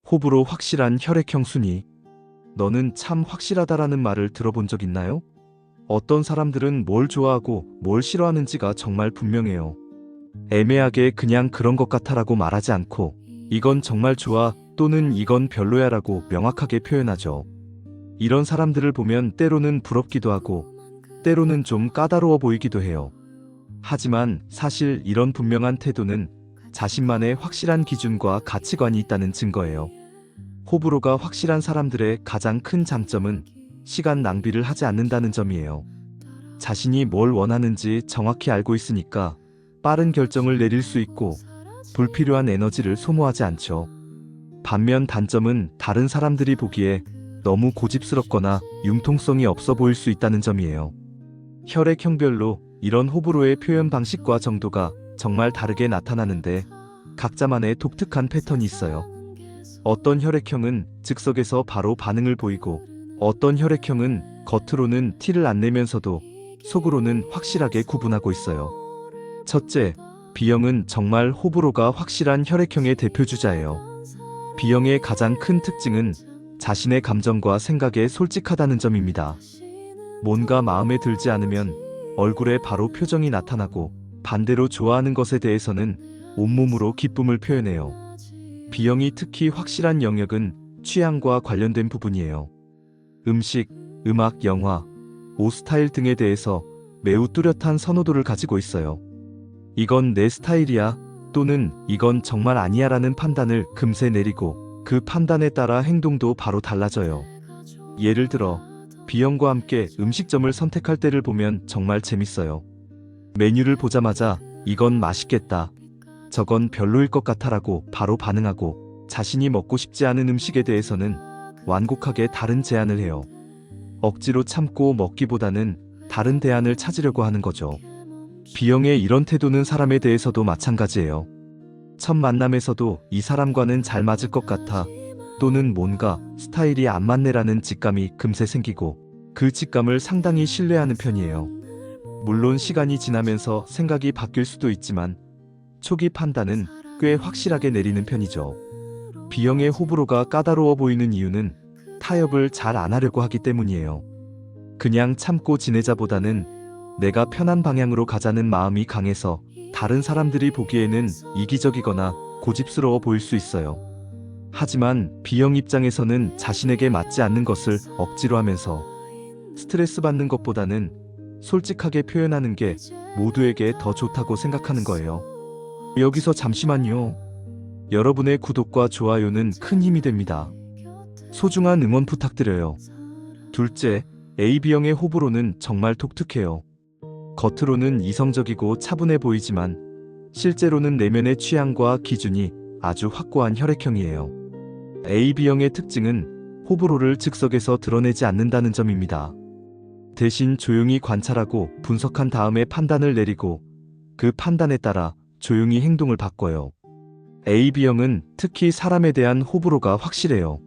호불호 확실한 혈액형 순위. 너는 참 확실하다라는 말을 들어본 적 있나요? 어떤 사람들은 뭘 좋아하고 뭘 싫어하는지가 정말 분명해요. 애매하게 그냥 그런 것 같아라고 말하지 않고 이건 정말 좋아 또는 이건 별로야라고 명확하게 표현하죠. 이런 사람들을 보면 때로는 부럽기도 하고 때로는 좀 까다로워 보이기도 해요. 하지만 사실 이런 분명한 태도는 자신만의 확실한 기준과 가치관이 있다는 증거예요. 호불호가 확실한 사람들의 가장 큰 장점은 시간 낭비를 하지 않는다는 점이에요. 자신이 뭘 원하는지 정확히 알고 있으니까 빠른 결정을 내릴 수 있고 불필요한 에너지를 소모하지 않죠. 반면 단점은 다른 사람들이 보기에 너무 고집스럽거나 융통성이 없어 보일 수 있다는 점이에요. 혈액형별로 이런 호불호의 표현 방식과 정도가 정말 다르게 나타나는데 각자만의 독특한 패턴이 있어요. 어떤 혈액형은 즉석에서 바로 반응을 보이고 어떤 혈액형은 겉으로는 티를 안 내면서도 속으로는 확실하게 구분하고 있어요. 첫째, B형은 정말 호불호가 확실한 혈액형의 대표주자예요. B형의 가장 큰 특징은 자신의 감정과 생각에 솔직하다는 점입니다. 뭔가 마음에 들지 않으면 얼굴에 바로 표정이 나타나고 반대로 좋아하는 것에 대해서는 온몸으로 기쁨을 표현해요. B형이 특히 확실한 영역은 취향과 관련된 부분이에요. 음식, 음악, 영화, 옷 스타일 등에 대해서 매우 뚜렷한 선호도를 가지고 있어요. 이건 내 스타일이야 또는 이건 정말 아니야 라는 판단을 금세 내리고 그 판단에 따라 행동도 바로 달라져요. 예를 들어 B형과 함께 음식점을 선택할 때를 보면 정말 재밌어요. 메뉴를 보자마자 이건 맛있겠다, 저건 별로일 것 같아라고 바로 반응하고 자신이 먹고 싶지 않은 음식에 대해서는 완곡하게 다른 제안을 해요. 억지로 참고 먹기보다는 다른 대안을 찾으려고 하는 거죠. B형의 이런 태도는 사람에 대해서도 마찬가지예요. 첫 만남에서도 이 사람과는 잘 맞을 것 같아 또는 뭔가 스타일이 안 맞네라는 직감이 금세 생기고 그 직감을 상당히 신뢰하는 편이에요. 물론 시간이 지나면서 생각이 바뀔 수도 있지만 초기 판단은 꽤 확실하게 내리는 편이죠. B형의 호불호가 까다로워 보이는 이유는 타협을 잘 안 하려고 하기 때문이에요. 그냥 참고 지내자보다는 내가 편한 방향으로 가자는 마음이 강해서 다른 사람들이 보기에는 이기적이거나 고집스러워 보일 수 있어요. 하지만 B형 입장에서는 자신에게 맞지 않는 것을 억지로 하면서 스트레스 받는 것보다는 솔직하게 표현하는 게 모두에게 더 좋다고 생각하는 거예요. 여기서 잠시만요. 여러분의 구독과 좋아요는 큰 힘이 됩니다. 소중한 응원 부탁드려요. 둘째, AB형의 호불호는 정말 독특해요. 겉으로는 이성적이고 차분해 보이지만 실제로는 내면의 취향과 기준이 아주 확고한 혈액형이에요. AB형의 특징은 호불호를 즉석에서 드러내지 않는다는 점입니다. 대신 조용히 관찰하고 분석한 다음에 판단을 내리고 그 판단에 따라 조용히 행동을 바꿔요. AB형은 특히 사람에 대한 호불호가 확실해요.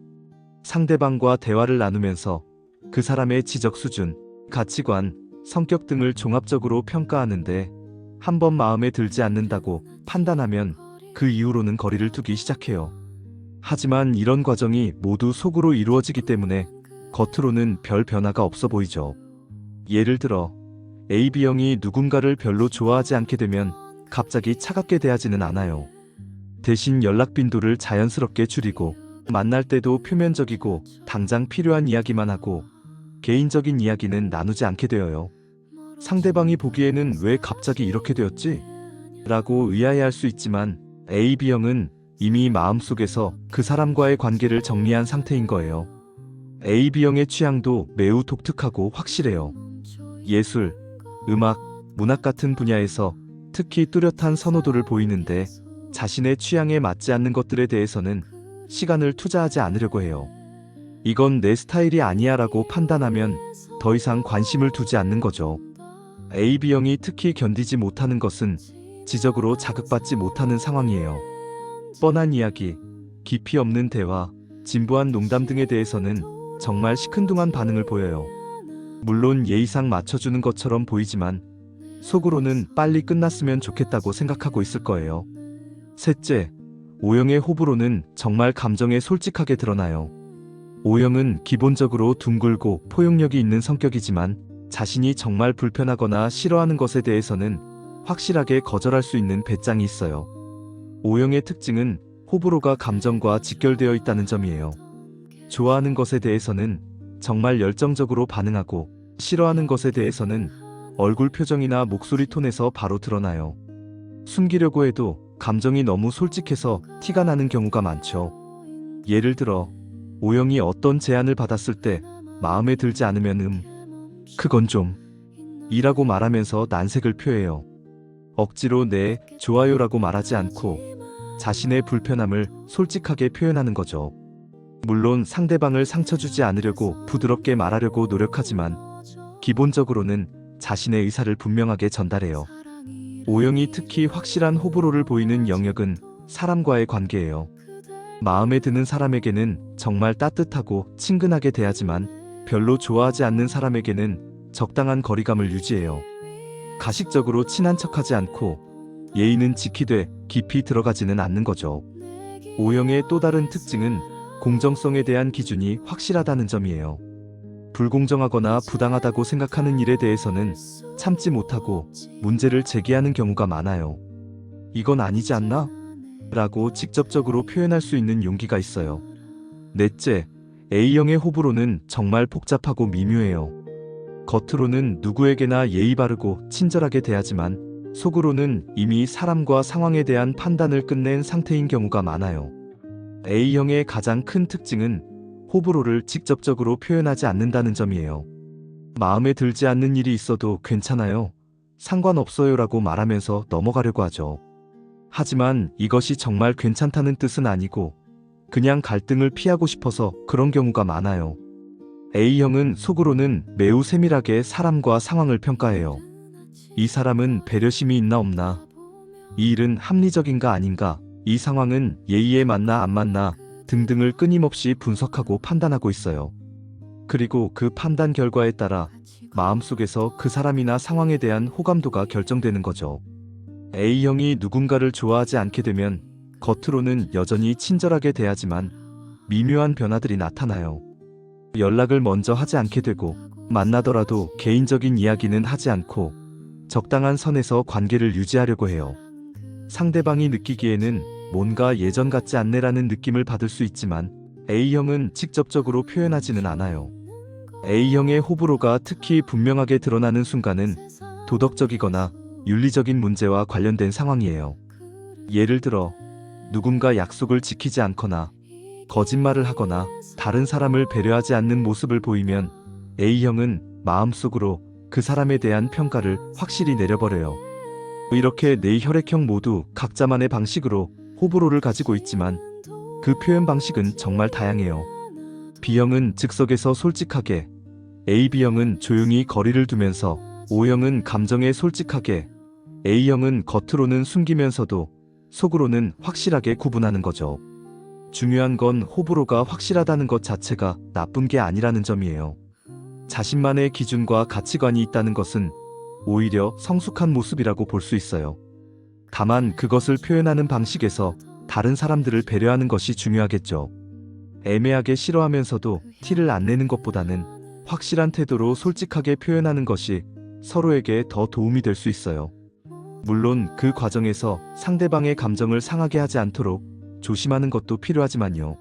상대방과 대화를 나누면서 그 사람의 지적 수준, 가치관, 성격 등을 종합적으로 평가하는데 한번 마음에 들지 않는다고 판단하면 그 이후로는 거리를 두기 시작해요. 하지만 이런 과정이 모두 속으로 이루어지기 때문에 겉으로는 별 변화가 없어 보이죠. 예를 들어 AB형이 누군가를 별로 좋아하지 않게 되면 갑자기 차갑게 대하지는 않아요. 대신 연락 빈도를 자연스럽게 줄이고 만날 때도 표면적이고 당장 필요한 이야기만 하고 개인적인 이야기는 나누지 않게 되어요. 상대방이 보기에는 왜 갑자기 이렇게 되었지? 라고 의아해할 수 있지만 AB형은 이미 마음속에서 그 사람과의 관계를 정리한 상태인 거예요. AB형의 취향도 매우 독특하고 확실해요. 예술, 음악, 문학 같은 분야에서 특히 뚜렷한 선호도를 보이는데 자신의 취향에 맞지 않는 것들에 대해서는 시간을 투자하지 않으려고 해요. 이건 내 스타일이 아니야 라고 판단하면 더 이상 관심을 두지 않는 거죠. AB형이 특히 견디지 못하는 것은 지적으로 자극받지 못하는 상황이에요. 뻔한 이야기, 깊이 없는 대화, 진부한 농담 등에 대해서는 정말 시큰둥한 반응을 보여요. 물론 예의상 맞춰주는 것처럼 보이지만 속으로는 빨리 끝났으면 좋겠다고 생각하고 있을 거예요. 셋째, O형의 호불호는 정말 감정에 솔직하게 드러나요. O형은 기본적으로 둥글고 포용력이 있는 성격이지만 자신이 정말 불편하거나 싫어하는 것에 대해서는 확실하게 거절할 수 있는 배짱이 있어요. O형의 특징은 호불호가 감정과 직결되어 있다는 점이에요. 좋아하는 것에 대해서는 정말 열정적으로 반응하고 싫어하는 것에 대해서는 얼굴 표정이나 목소리 톤에서 바로 드러나요. 숨기려고 해도 감정이 너무 솔직해서 티가 나는 경우가 많죠. 예를 들어 O형이 어떤 제안을 받았을 때 마음에 들지 않으면 그건 좀 이라고 말하면서 난색을 표해요. 억지로 네, 좋아요라고 말하지 않고 자신의 불편함을 솔직하게 표현하는 거죠. 물론 상대방을 상처 주지 않으려고 부드럽게 말하려고 노력하지만 기본적으로는 자신의 의사를 분명하게 전달해요. O형이 특히 확실한 호불호를 보이는 영역은 사람과의 관계예요. 마음에 드는 사람에게는 정말 따뜻하고 친근하게 대하지만 별로 좋아하지 않는 사람에게는 적당한 거리감을 유지해요. 가식적으로 친한 척하지 않고 예의는 지키되 깊이 들어가지는 않는 거죠. O형의 또 다른 특징은 공정성에 대한 기준이 확실하다는 점이에요. 불공정하거나 부당하다고 생각하는 일에 대해서는 참지 못하고 문제를 제기하는 경우가 많아요. 이건 아니지 않나? 라고 직접적으로 표현할 수 있는 용기가 있어요. 넷째, A형의 호불호는 정말 복잡하고 미묘해요. 겉으로는 누구에게나 예의 바르고 친절하게 대하지만 속으로는 이미 사람과 상황에 대한 판단을 끝낸 상태인 경우가 많아요. A형의 가장 큰 특징은 호불호를 직접적으로 표현하지 않는다는 점이에요. 마음에 들지 않는 일이 있어도 괜찮아요, 상관없어요 라고 말하면서 넘어가려고 하죠. 하지만 이것이 정말 괜찮다는 뜻은 아니고 그냥 갈등을 피하고 싶어서 그런 경우가 많아요. A형은 속으로는 매우 세밀하게 사람과 상황을 평가해요. 이 사람은 배려심이 있나 없나? 이 일은 합리적인가 아닌가? 이 상황은 예의에 맞나 안 맞나? 등등을 끊임없이 분석하고 판단하고 있어요. 그리고 그 판단 결과에 따라 마음속에서 그 사람이나 상황에 대한 호감도가 결정되는 거죠. A형이 누군가를 좋아하지 않게 되면 겉으로는 여전히 친절하게 대하지만 미묘한 변화들이 나타나요. 연락을 먼저 하지 않게 되고 만나더라도 개인적인 이야기는 하지 않고 적당한 선에서 관계를 유지하려고 해요. 상대방이 느끼기에는 뭔가 예전 같지 않네라는 느낌을 받을 수 있지만 A형은 직접적으로 표현하지는 않아요. A형의 호불호가 특히 분명하게 드러나는 순간은 도덕적이거나 윤리적인 문제와 관련된 상황이에요. 예를 들어 누군가 약속을 지키지 않거나 거짓말을 하거나 다른 사람을 배려하지 않는 모습을 보이면 A형은 마음속으로 그 사람에 대한 평가를 확실히 내려버려요. 이렇게 네 혈액형 모두 각자만의 방식으로 호불호를 가지고 있지만 그 표현 방식은 정말 다양해요. B형은 즉석에서 솔직하게, AB형은 조용히 거리를 두면서, O형은 감정에 솔직하게, A형은 겉으로는 숨기면서도 속으로는 확실하게 구분하는 거죠. 중요한 건 호불호가 확실하다는 것 자체가 나쁜 게 아니라는 점이에요. 자신만의 기준과 가치관이 있다는 것은 오히려 성숙한 모습이라고 볼 수 있어요. 다만 그것을 표현하는 방식에서 다른 사람들을 배려하는 것이 중요하겠죠. 애매하게 싫어하면서도 티를 안 내는 것보다는 확실한 태도로 솔직하게 표현하는 것이 서로에게 더 도움이 될 수 있어요. 물론 그 과정에서 상대방의 감정을 상하게 하지 않도록 조심하는 것도 필요하지만요.